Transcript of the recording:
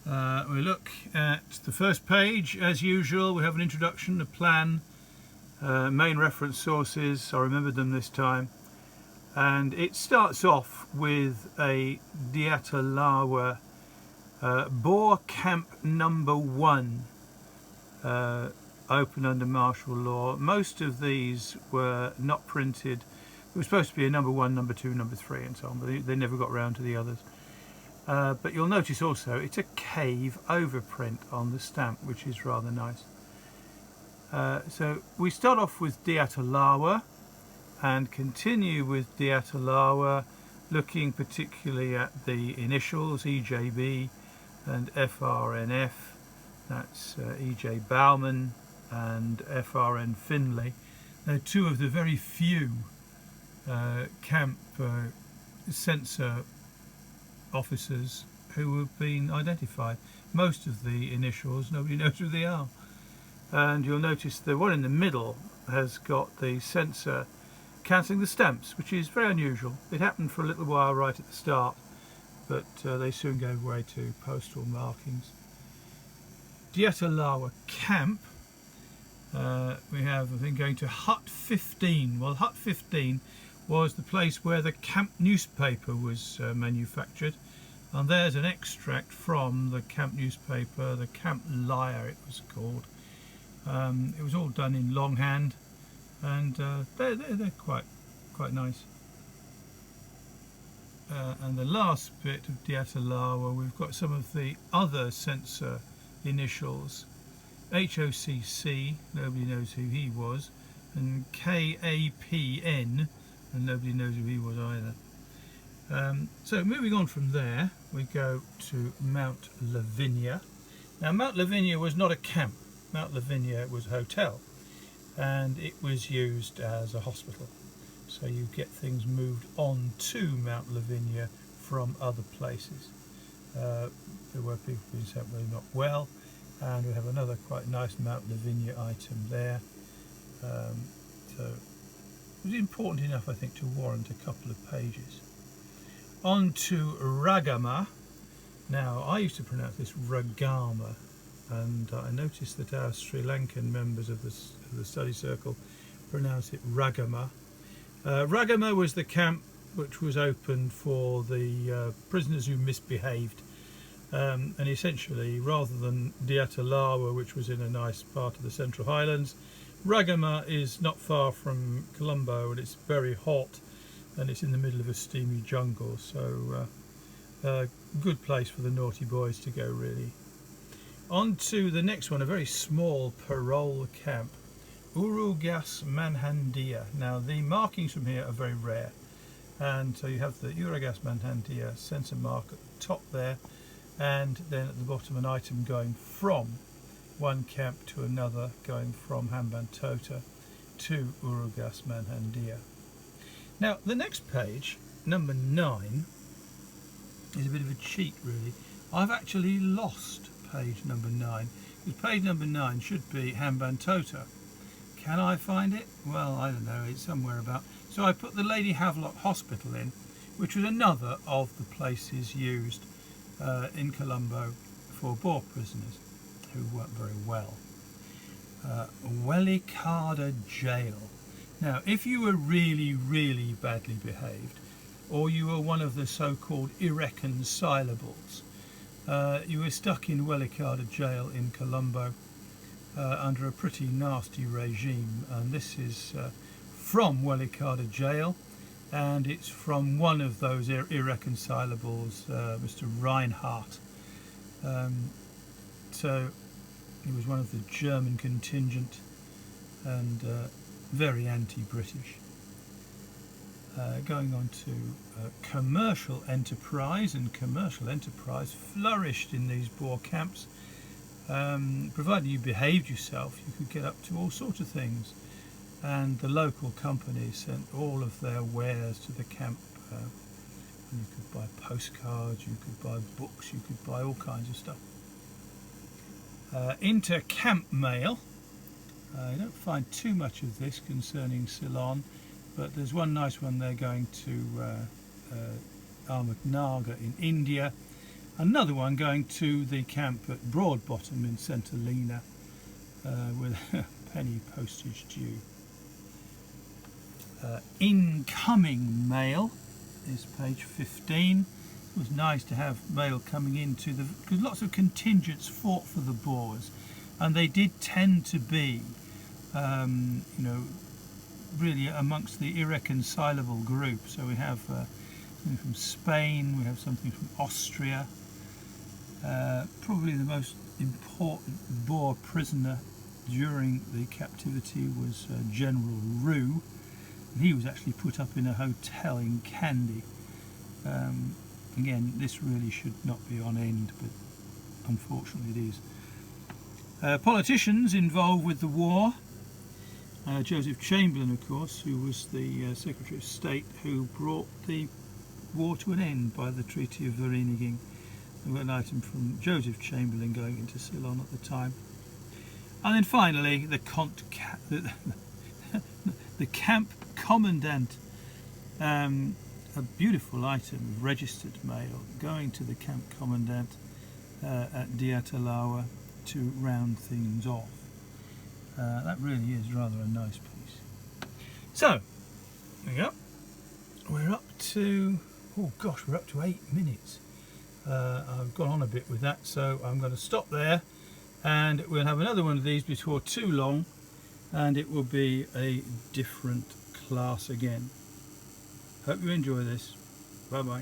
We look at the first page as usual. We have an introduction, a plan, main reference sources. I remembered them this time, and it starts off with a Diatalawa Boer camp number 1, open under martial law. Most of these were not printed. It was supposed to be a number 1, number 2, number 3 and so on, but they never got round to the others. But you'll notice also it's a cave overprint on the stamp, which is rather nice. So we start off with Diatalawa and continue with Diatalawa, looking particularly at the initials EJB and FRNF. That's EJ Bauman and FRN Finlay. They're two of the very few camp censor officers who have been identified. Most of the initials, nobody knows who they are. And you'll notice the one in the middle has got the censor cancelling the stamps, which is very unusual. It happened for a little while right at the start, but they soon gave way to postal markings. Diatalawa camp, we have, I think, going to Hut 15. Well, Hut 15 was the place where the camp newspaper was manufactured, and there's an extract from the camp newspaper, the Camp Lyre it was called. It was all done in longhand, and they're quite nice. And the last bit of Diatalawa, we've got some of the other censor initials. HOCC, nobody knows who he was, and KAPN, and nobody knows who he was either. So moving on from there, we go to Mount Lavinia. Now Mount Lavinia was not a camp. Mount Lavinia was a hotel, and it was used as a hospital. So you get things moved on to Mount Lavinia from other places. There were people being sent really not well, and we have another quite nice Mount Lavinia item there. So it was important enough, I think, to warrant a couple of pages. On to Ragama. Now, I used to pronounce this Ragama, and I noticed that our Sri Lankan members of the study circle pronounce it Ragama. Ragama was the camp which was opened for the prisoners who misbehaved, and essentially, rather than Diatalawa, which was in a nice part of the Central Highlands, Ragama is not far from Colombo, and it's very hot, and it's in the middle of a steamy jungle, so a good place for the naughty boys to go, really. On to the next one, a very small parole camp, Urugas Manhandia. Now the markings from here are very rare, and so you have the Urugas Manhandia censor mark at the top there, and then at the bottom an item going from one camp to another, going from Hambantota to Urugas Manhandia. Now the next page, number 9, is a bit of a cheat really. I've actually lost page number 9, because page number 9 should be Hambantota. Can I find it? Well, I don't know, it's somewhere about. So I put the Lady Havelock Hospital in, which was another of the places used in Colombo for Boer prisoners who weren't very well. Welikada Jail. Now, if you were really, really badly behaved, or you were one of the so-called irreconcilables, you were stuck in Welikada Jail in Colombo under a pretty nasty regime, and this is from Welikada Jail, and it's from one of those irreconcilables, Mr. Reinhardt. So he was one of the German contingent, and very anti-British. Going on to commercial enterprise, and commercial enterprise flourished in these Boer camps. Provided you behaved yourself, you could get up to all sorts of things, and the local companies sent all of their wares to the camp. You could buy postcards, you could buy books, you could buy all kinds of stuff. Inter-camp mail. I don't find too much of this concerning Ceylon, but there's one nice one there going to Ahmednagar in India, Another one going to the camp at Broadbottom in St Helena with a penny postage due. Incoming mail is page 15. It was nice to have mail coming into the, because lots of contingents fought for the Boers, and they did tend to be, you know, really amongst the irreconcilable group. So we have something from Spain, we have something from Austria. Probably the most important Boer prisoner during the captivity was General Roux. He was actually put up in a hotel in Kandy. Again, this really should not be on end, but unfortunately it is. Politicians involved with the war. Joseph Chamberlain, of course, who was the Secretary of State who brought the war to an end by the Treaty of Vereeniging. We've got an item from Joseph Chamberlain going into Ceylon at the time. And then finally, the camp commandant, a beautiful item of registered mail going to the camp commandant at Diatalawa to round things off. That really is rather a nice piece. So, there we go. We're up to, oh gosh, we're up to 8 minutes. I've gone on a bit with that, so I'm going to stop there, and we'll have another one of these before too long, and it will be a different class again. Hope you enjoy this. Bye bye.